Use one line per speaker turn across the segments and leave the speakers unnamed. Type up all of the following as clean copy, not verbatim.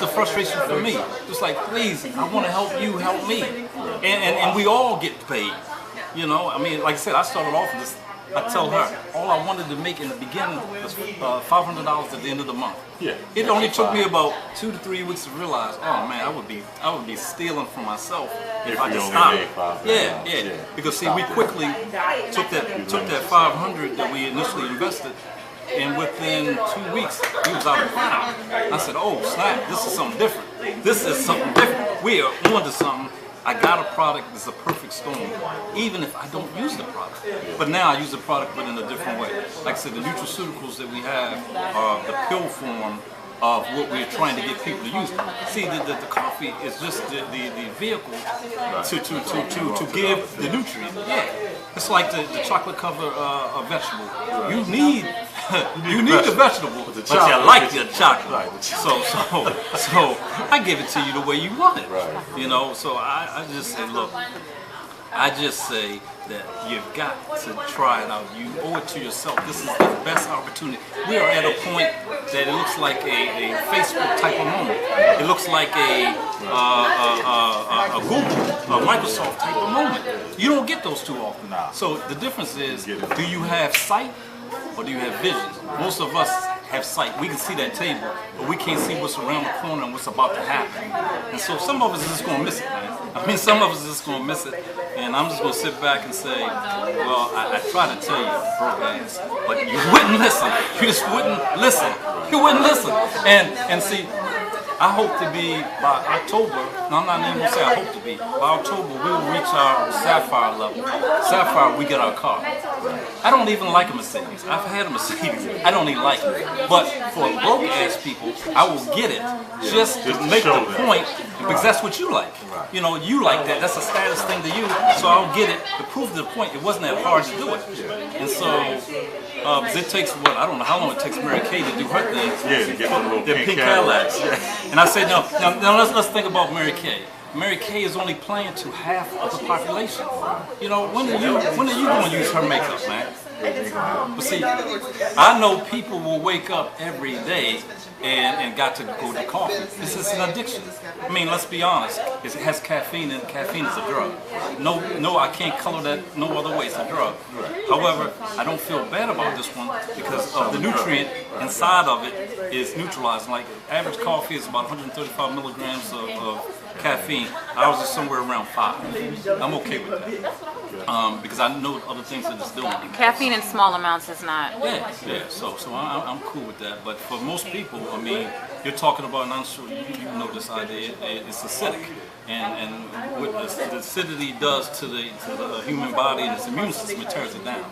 the frustration for me. It's like, please, I want to help you, help me, and we all get paid. You know, I mean, like I said, I started off with this. I tell her all I wanted to make in the beginning was $500 at the end of the month.
Yeah.
It only took me about 2 to 3 weeks to realize, oh man, I would be stealing from myself if I just stopped. Yeah. Because see, we quickly took that 500 that we initially invested, and within 2 weeks we was out of crime. I said, oh snap, this is something different. This is something different. We are onto something. I got a product that's a perfect storm, even if I don't use the product. But now I use the product, but in a different way. Like I said, the nutraceuticals that we have are the pill form of what we're trying to get people to use. See, the coffee is just the vehicle to give the nutrient. Yeah, it's like the chocolate cover a vegetable. You need the vegetable, but you like your chocolate. So I give it to you the way you want it. You know, so I just say, look, I just say that you've got to try it out. You owe it to yourself. This is the best opportunity. We are at a point that it looks like a Facebook type of moment. It looks like a Google, a Microsoft type of moment. You don't get those too often. So the difference is, do you have sight or do you have vision? Most of us have sight. We can see that table, but we can't see what's around the corner and what's about to happen. And so some of us is just going to miss it, man. I mean, some of us is just going to miss it. And I'm just going to sit back and say, well, I try to tell you, broke ass, but you wouldn't listen. You just wouldn't listen. You wouldn't listen. And see, I hope to be, by October, no, I'm not even going to say I hope to be, by October we will reach our Sapphire level. Sapphire, we get our car. I don't even like a Mercedes. I've had a Mercedes. I don't even like it. But for broke ass people, I will get it just to make the point, because that's what you like. You know, you like that. That's a status thing to you. So I'll get it to prove the point. It wasn't that hard to do it. And so, because it takes, what, I don't know how long it takes Mary Kay to do her thing.
Yeah, to get the little
pink Cadillacs. And I said, no, let's think about Mary Kay. Mary Kay is only playing to half of the population. You know, when are you going to use her makeup, man? But see, I know people will wake up every day and got to go to coffee. This is an addiction. I mean, let's be honest. It has caffeine, and caffeine is a drug. No, I can't color that no other way. It's a drug. However, I don't feel bad about this one because of the nutrient inside of it is neutralizing. Like average coffee is about 135 milligrams of caffeine. Ours is somewhere around 5. I'm okay with that because I know other things that it's doing.
Caffeine in small amounts is not.
Yeah. So I'm cool with that. But for most people, I mean, you're talking about, and I'm sure you know this idea. It's acidic, and what the acidity does to the human body and its immune system, it tears it down.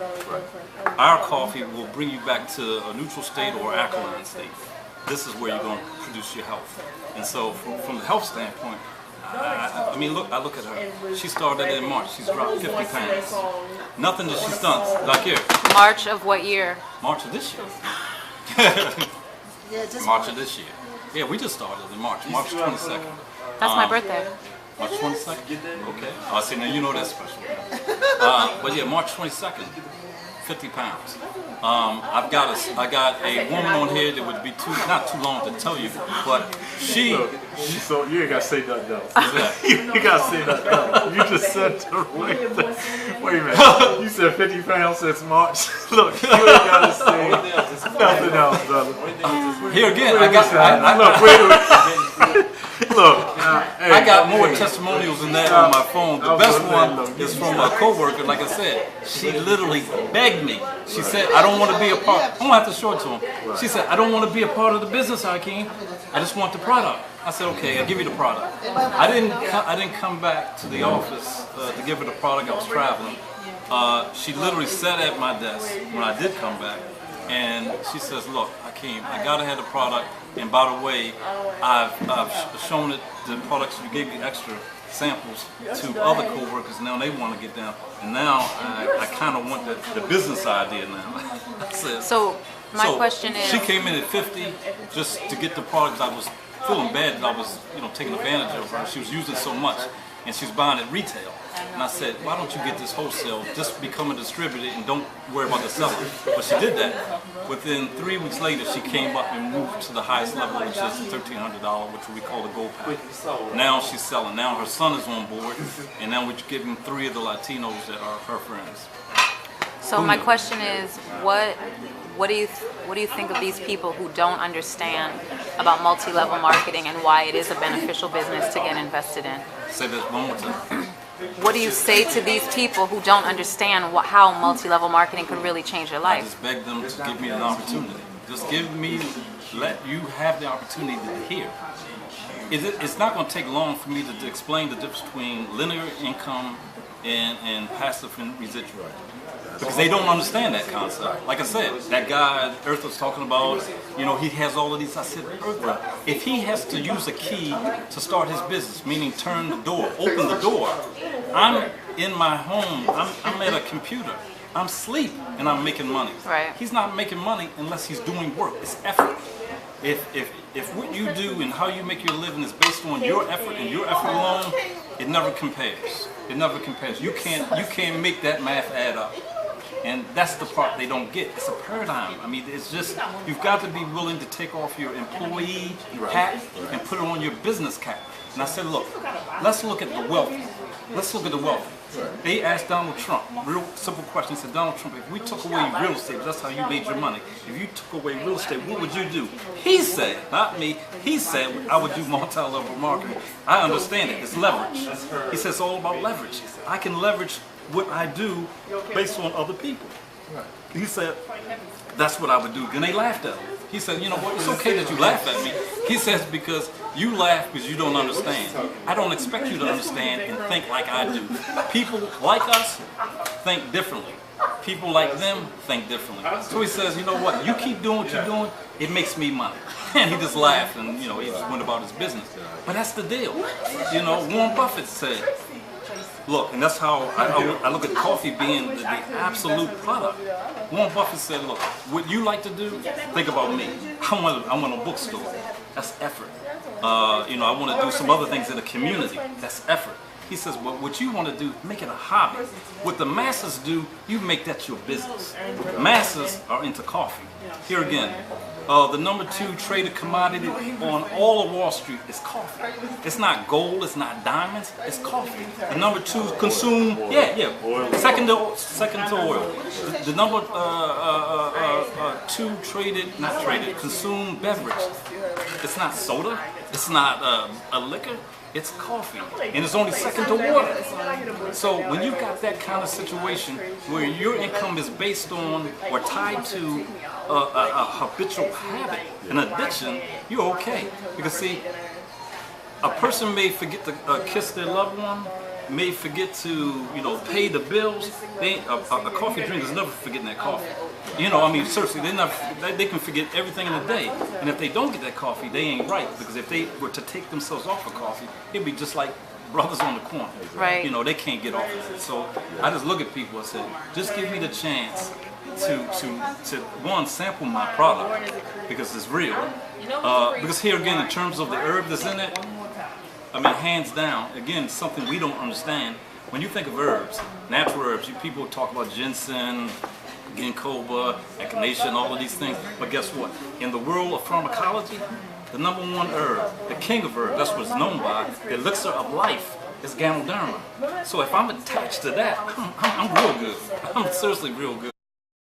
Our coffee will bring you back to a neutral state or alkaline state. This is where you're going to produce your health. And so, from the health standpoint, I mean, I look at her. She started in March. She's dropped 50 pounds. Nothing that she's done. Like here.
March of what year?
March of this year. March of this year. Yeah, we just started in March 22nd.
That's my birthday.
March 22nd? Okay. I see, now you know that's special. But yeah, March 22nd, 50 pounds. I got a woman on here that would be not too long to tell you, but
so you ain't gotta say nothing else. You ain't gotta say nothing else. You just said wait a minute. You said 50 pounds since March. Look, you ain't gotta say nothing else, brother.
Here again, I got more testimonials than that on my phone. The best one is from a coworker. Like I said, she literally begged me. She said, "I don't want to be a part." I'm gonna have to show it to him. She said, "I don't want to be a part of the business, Hakim. I just want the product." I said, "Okay, I'll give you the product." I didn't come back to the office to give her the product. I was traveling. She literally sat at my desk when I did come back, and she says, "Look, Hakim, I gotta have the product. And by the way, I've shown it the products. You gave me extra samples to other co-workers. Now they want to get down, and now I kind of want the business idea now." I said,
so my question is,
she came in at 50 just to get the product. I was feeling bad that I was taking advantage of her. She was using so much. and she's buying it retail. And I said, why don't you get this wholesale, just become a distributor and don't worry about the selling. But she did that. Within 3 weeks later, she came up and moved to the highest level, which is $1,300, which we call the gold pack. Now she's selling. Now her son is on board, and now we're giving 3 of the Latinos that are her friends.
So my question is, what do you think of these people who don't understand about multi-level marketing and why it is a beneficial business to get invested in?
Say that one more time.
What do you say to these people who don't understand how multi-level marketing could really change their
I
life?
just beg them to give me an opportunity. Just let you have the opportunity to hear. It's not going to take long for me to explain the difference between linear income and passive and residual. Because they don't understand that concept. Like I said, that guy Earth was talking about, you know, he has all of these. I said, Earth, if he has to use a key to start his business, meaning turn the door, open the door, I'm in my home, I'm at a computer, I'm asleep, and I'm making money.
Right.
He's not making money unless he's doing work. It's effort. If what you do and how you make your living is based on your effort and your effort alone, it never compares. It never compares. You can't make that math add up. And that's the part they don't get. It's a paradigm. I mean, it's just, you've got to be willing to take off your employee hat and put it on your business cap. And I said, look, let's look at the wealthy. Let's look at the wealthy. They asked Donald Trump, real simple question. They said, Donald Trump, if we took away real estate, that's how you made your money. If you took away real estate, what would you do? He said, not me, he said I would do multi-level marketing. I understand it. It's leverage. He says it's all about leverage. I can leverage what I do based on other people. He said, that's what I would do. And they laughed at him. He said, you know what, it's okay that you laugh at me. He says, because you laugh because you don't understand. I don't expect you to understand and think like I do. People like us think differently. People like them think differently. So he says, you know what, you keep doing what you're doing, it makes me money. And he just laughed and, you know, he just went about his business. But that's the deal. You know, Warren Buffett said, look, and that's how I look at coffee being the absolute product. Warren Buffett said, look, what you like to do, think about me. I want a bookstore. That's effort. You know, I want to do some other things in the community. That's effort. He says, well, what you want to do, make it a hobby. What the masses do, you make that your business. Masses are into coffee. Here again, the #2 traded commodity on all of Wall Street is coffee. It's not gold, it's not diamonds, it's coffee. The #2 consume, second to oil. The #2 traded, consume beverage. It's not soda, it's not a liquor. It's coffee, and it's only second to water. So when you've got that kind of situation where your income is based on or tied to a habitual habit, an addiction, you're okay. Because see, a person may forget to kiss their loved one, may forget to, you know, pay the bills. A coffee drinker is never forgetting that coffee. You know, I mean, seriously, they can forget everything in a day. And if they don't get that coffee, they ain't right. Because if they were to take themselves off of coffee, it'd be just like brothers on the corner.
Right.
You know, they can't get off of it. So I just look at people and say, just give me the chance to one, sample my product because it's real. Because here again, in terms of the herb that's in it, I mean, hands down, again, something we don't understand. When you think of herbs, natural herbs, people talk about ginseng, ginkgo, echinacea, and all of these things. But guess what? In the world of pharmacology, the #1 herb, the king of herbs, that's what it's known by, the elixir of life, is Ganoderma. So if I'm attached to that, I'm real good. I'm seriously real good.